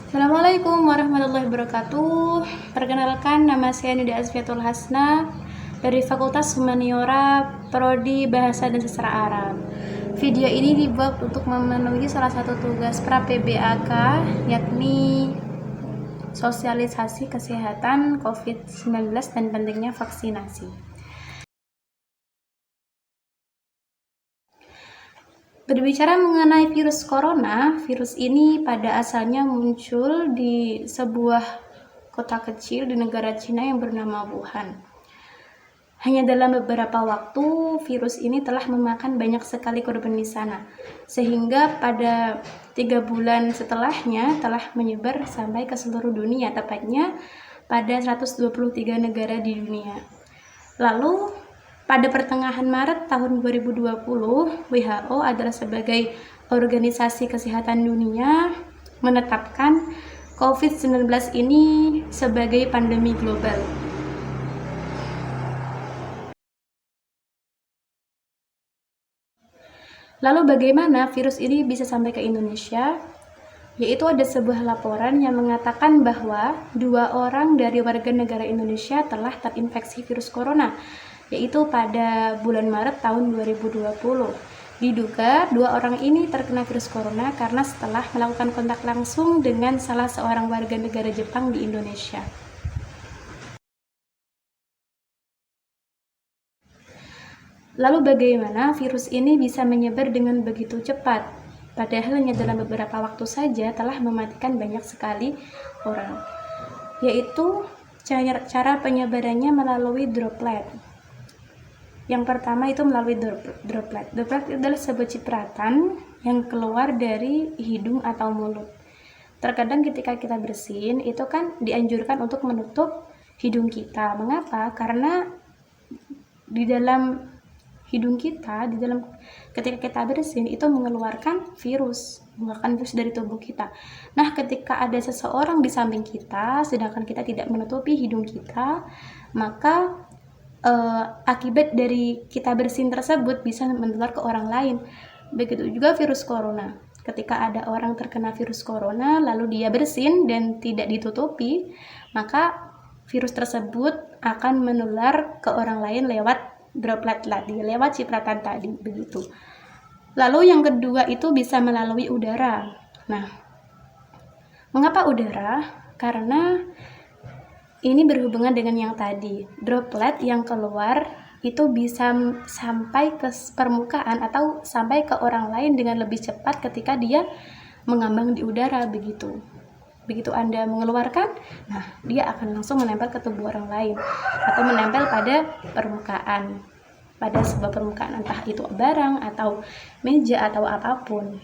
Assalamualaikum warahmatullahi wabarakatuh. Perkenalkan, nama saya Nida Azfiatul Hasna dari Fakultas Humaniora Prodi Bahasa dan Sastra Arab. Video ini dibuat untuk memenuhi salah satu tugas pra PBAK, yakni sosialisasi kesehatan COVID-19 dan pentingnya vaksinasi. Berbicara mengenai virus corona, virus ini pada asalnya muncul di sebuah kota kecil di negara Cina yang bernama Wuhan. Hanya dalam beberapa waktu, virus ini telah memakan banyak sekali korban di sana, sehingga pada 3 bulan setelahnya telah menyebar sampai ke seluruh dunia, tepatnya pada 123 negara di dunia. Lalu, pada pertengahan Maret tahun 2020, WHO adalah sebagai organisasi kesehatan dunia menetapkan COVID-19 ini sebagai pandemi global. Lalu bagaimana virus ini bisa sampai ke Indonesia? Yaitu ada sebuah laporan yang mengatakan bahwa 2 orang dari warga negara Indonesia telah terinfeksi virus corona, yaitu pada bulan Maret tahun 2020. Diduga 2 orang ini terkena virus corona karena setelah melakukan kontak langsung dengan salah seorang warga negara Jepang di Indonesia. Lalu bagaimana virus ini bisa menyebar dengan begitu cepat? Padahal hanya dalam beberapa waktu saja telah mematikan banyak sekali orang. Yaitu cara penyebarannya melalui droplet. Yang pertama itu melalui droplet. Droplet adalah sebuah cipratan yang keluar dari hidung atau mulut. Terkadang ketika kita bersin, itu kan dianjurkan untuk menutup hidung kita. Mengapa? Karena di dalam hidung kita, ketika kita bersin, itu mengeluarkan virus dari tubuh kita. Nah, ketika ada seseorang di samping kita, sedangkan kita tidak menutupi hidung kita, maka akibat dari kita bersin tersebut bisa menular ke orang lain. Begitu juga virus corona. Ketika ada orang terkena virus corona lalu dia bersin dan tidak ditutupi, maka virus tersebut akan menular ke orang lain lewat droplet tadi, lewat cipratan tadi, begitu. Lalu yang kedua itu bisa melalui udara. Nah, mengapa udara? Karena ini berhubungan dengan yang tadi, droplet yang keluar itu bisa sampai ke permukaan atau sampai ke orang lain dengan lebih cepat ketika dia mengambang di udara, begitu. Begitu Anda mengeluarkan, nah dia akan langsung menempel ke tubuh orang lain atau menempel pada permukaan, pada sebuah permukaan, entah itu barang atau meja atau apapun.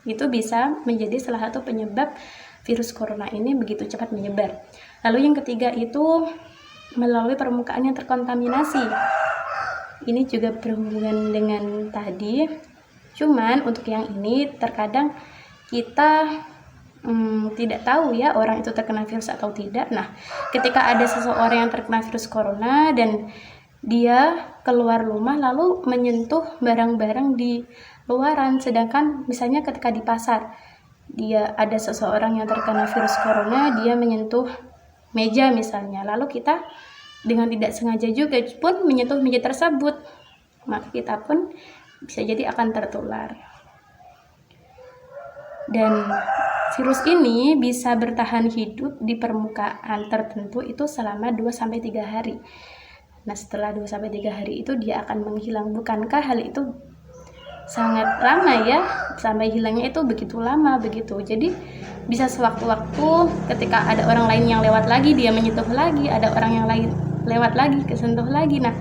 Itu bisa menjadi salah satu penyebab virus corona ini begitu cepat menyebar. Lalu yang ketiga itu melalui permukaan yang terkontaminasi. Ini juga berhubungan dengan tadi. Cuman untuk yang ini terkadang kita tidak tahu ya orang itu terkena virus atau tidak. Nah, ketika ada seseorang yang terkena virus corona dan dia keluar rumah lalu menyentuh barang-barang di luaran, sedangkan misalnya ketika di pasar dia ada seseorang yang terkena virus corona, dia menyentuh meja misalnya, lalu kita dengan tidak sengaja juga pun menyentuh meja tersebut, maka kita pun bisa jadi akan tertular. Dan virus ini bisa bertahan hidup di permukaan tertentu itu selama 2-3 hari. Nah, setelah 2-3 hari itu dia akan menghilang. Bukankah hal itu sangat lama ya? Sampai hilangnya itu begitu lama, begitu. Jadi bisa sewaktu-waktu ketika ada orang lain yang lewat lagi, dia menyentuh lagi, ada orang yang lain lewat lagi, kesentuh lagi. Nah,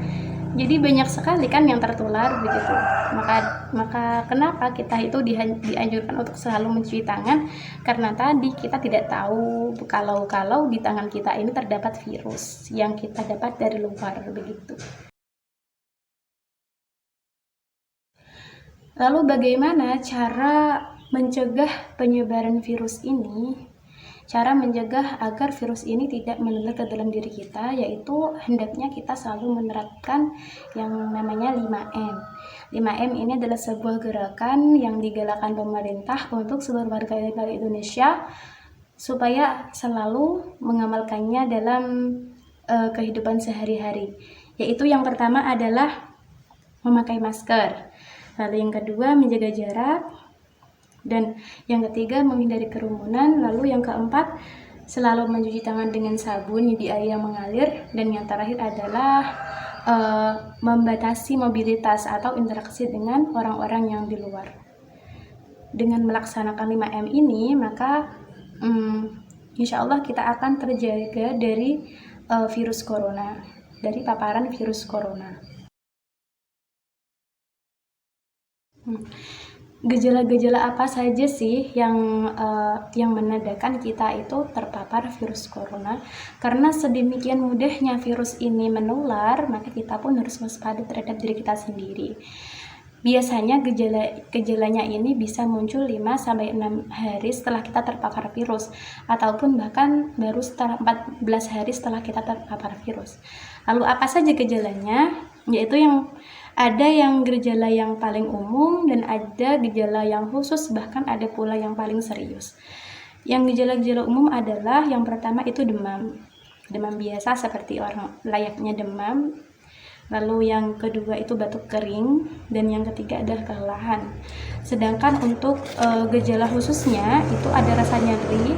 jadi banyak sekali kan yang tertular, begitu. Maka kenapa kita itu dianjurkan untuk selalu mencuci tangan? Karena tadi kita tidak tahu kalau di tangan kita ini terdapat virus yang kita dapat dari luar, begitu. Lalu bagaimana cara mencegah penyebaran virus ini? Cara mencegah agar virus ini tidak menular ke dalam diri kita, yaitu hendaknya kita selalu menerapkan yang namanya 5M. 5M ini adalah sebuah gerakan yang digalakkan pemerintah untuk seluruh warga negara Indonesia supaya selalu mengamalkannya dalam kehidupan sehari-hari. Yaitu yang pertama adalah memakai masker, lalu yang kedua menjaga jarak, dan yang ketiga menghindari kerumunan, lalu yang keempat selalu mencuci tangan dengan sabun di air yang mengalir, dan yang terakhir adalah membatasi mobilitas atau interaksi dengan orang-orang yang di luar. Dengan melaksanakan 5M ini, maka insya Allah kita akan terjaga dari virus corona, dari paparan virus corona. Gejala-gejala apa saja sih yang menandakan kita itu terpapar virus corona? Karena sedemikian mudahnya virus ini menular, maka kita pun harus waspada terhadap diri kita sendiri. Biasanya gejalanya ini bisa muncul 5-6 hari setelah kita terpapar virus, ataupun bahkan baru setelah 14 hari setelah kita terpapar virus. Lalu apa saja gejalanya? Yaitu ada yang gejala yang paling umum dan ada gejala yang khusus, bahkan ada pula yang paling serius. Yang gejala-gejala umum adalah yang pertama itu demam. Demam biasa seperti orang layaknya demam. Lalu yang kedua itu batuk kering, dan yang ketiga adalah kelelahan. Sedangkan untuk gejala khususnya itu ada rasa nyeri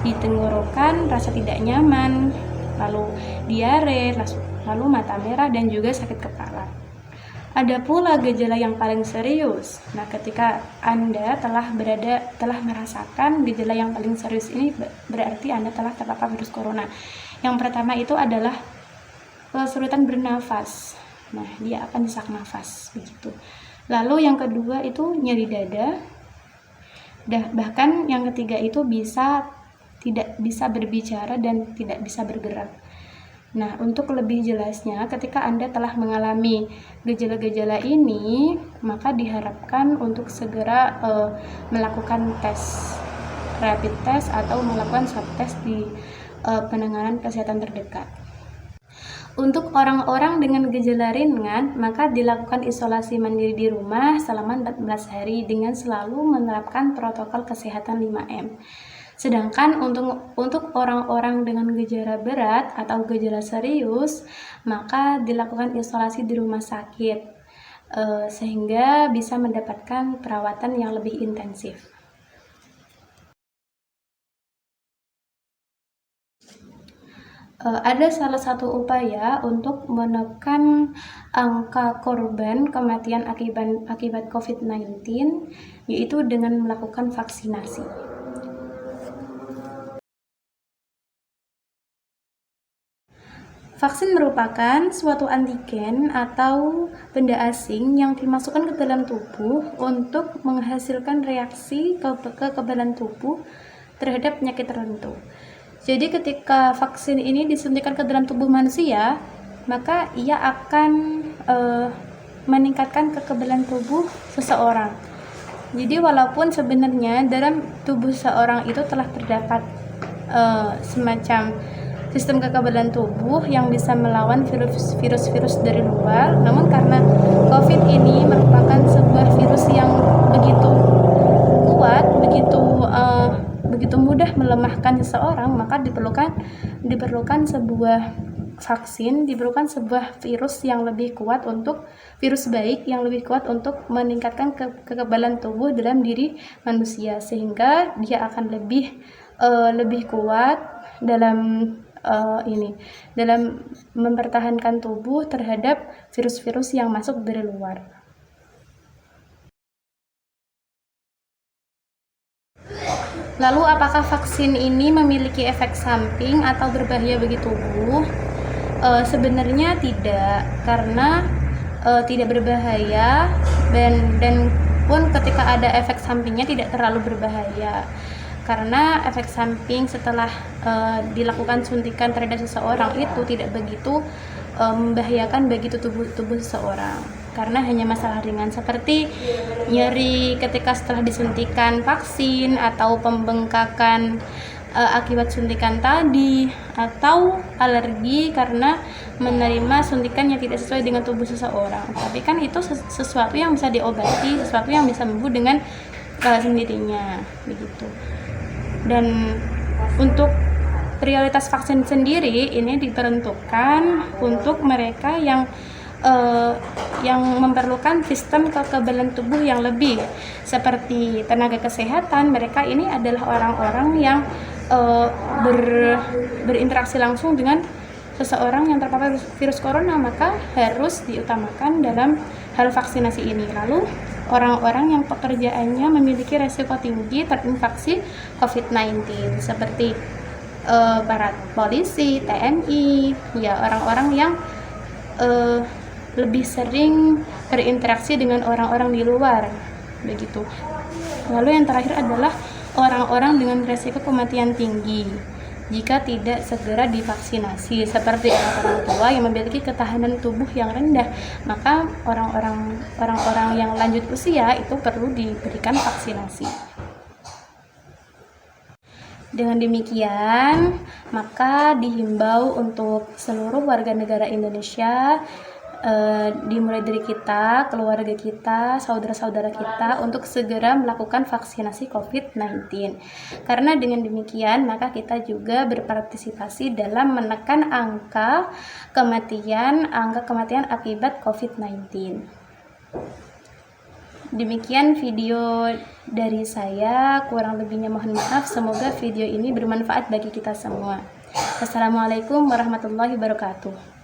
di tenggorokan, rasa tidak nyaman, lalu diare, lalu mata merah, dan juga sakit kepala. Ada pula gejala yang paling serius. Nah, ketika Anda telah merasakan gejala yang paling serius ini, berarti Anda telah terpapar virus corona. Yang pertama itu adalah kesulitan bernafas. Nah, dia akan sesak nafas begitu. Lalu yang kedua itu nyeri dada. Bahkan yang ketiga itu tidak bisa berbicara dan tidak bisa bergerak. Nah, untuk lebih jelasnya, ketika Anda telah mengalami gejala-gejala ini, maka diharapkan untuk segera melakukan tes rapid test atau melakukan swab test di penanganan kesehatan terdekat. Untuk orang-orang dengan gejala ringan, maka dilakukan isolasi mandiri di rumah selama 14 hari dengan selalu menerapkan protokol kesehatan 5M. Sedangkan untuk orang-orang dengan gejala berat atau gejala serius, maka dilakukan isolasi di rumah sakit sehingga bisa mendapatkan perawatan yang lebih intensif. Ada salah satu upaya untuk menekan angka korban kematian akibat COVID-19, yaitu dengan melakukan vaksinasi. Vaksin merupakan suatu antigen atau benda asing yang dimasukkan ke dalam tubuh untuk menghasilkan reaksi kekebalan tubuh terhadap penyakit tertentu. Jadi ketika vaksin ini disuntikan ke dalam tubuh manusia, maka ia akan meningkatkan kekebalan tubuh seseorang. Jadi walaupun sebenarnya dalam tubuh seorang itu telah terdapat semacam sistem kekebalan tubuh yang bisa melawan virus-virus dari luar, namun karena COVID ini merupakan sebuah virus yang begitu kuat, begitu mudah melemahkan seseorang, maka diperlukan sebuah vaksin, diperlukan sebuah virus yang lebih kuat virus baik yang lebih kuat untuk meningkatkan kekebalan tubuh dalam diri manusia, sehingga dia akan lebih kuat dalam mempertahankan tubuh terhadap virus-virus yang masuk dari luar. Lalu apakah vaksin ini memiliki efek samping atau berbahaya bagi tubuh? Sebenarnya tidak, karena tidak berbahaya dan pun ketika ada efek sampingnya tidak terlalu berbahaya. Karena efek samping setelah dilakukan suntikan terhadap seseorang itu tidak begitu membahayakan bagi tubuh seseorang, karena hanya masalah ringan seperti nyeri ketika setelah disuntikan vaksin, atau pembengkakan akibat suntikan tadi, atau alergi karena menerima suntikan yang tidak sesuai dengan tubuh seseorang. Tapi kan itu sesuatu yang bisa diobati, sesuatu yang bisa sembuh dengan sendirinya begitu. Dan Untuk prioritas vaksin sendiri ini diperuntukkan untuk mereka yang memerlukan sistem kekebalan tubuh yang lebih, seperti tenaga kesehatan. Mereka ini adalah orang-orang yang berinteraksi langsung dengan seseorang yang terpapar virus corona, maka harus diutamakan dalam hal vaksinasi ini. Lalu orang-orang yang pekerjaannya memiliki resiko tinggi terinfeksi COVID-19 seperti para polisi, TNI, ya orang-orang yang lebih sering berinteraksi dengan orang-orang di luar, begitu. Lalu yang terakhir adalah orang-orang dengan resiko kematian tinggi jika tidak segera divaksinasi, seperti orang tua yang memiliki ketahanan tubuh yang rendah, maka orang-orang yang lanjut usia itu perlu diberikan vaksinasi. Dengan demikian, maka dihimbau untuk seluruh warga negara Indonesia, dimulai dari kita, keluarga kita, saudara-saudara kita, untuk segera melakukan vaksinasi COVID-19. Karena dengan demikian, maka kita juga berpartisipasi dalam menekan angka kematian akibat COVID-19. Demikian video dari saya, kurang lebihnya mohon maaf. Semoga video ini bermanfaat bagi kita semua. Assalamualaikum warahmatullahi wabarakatuh.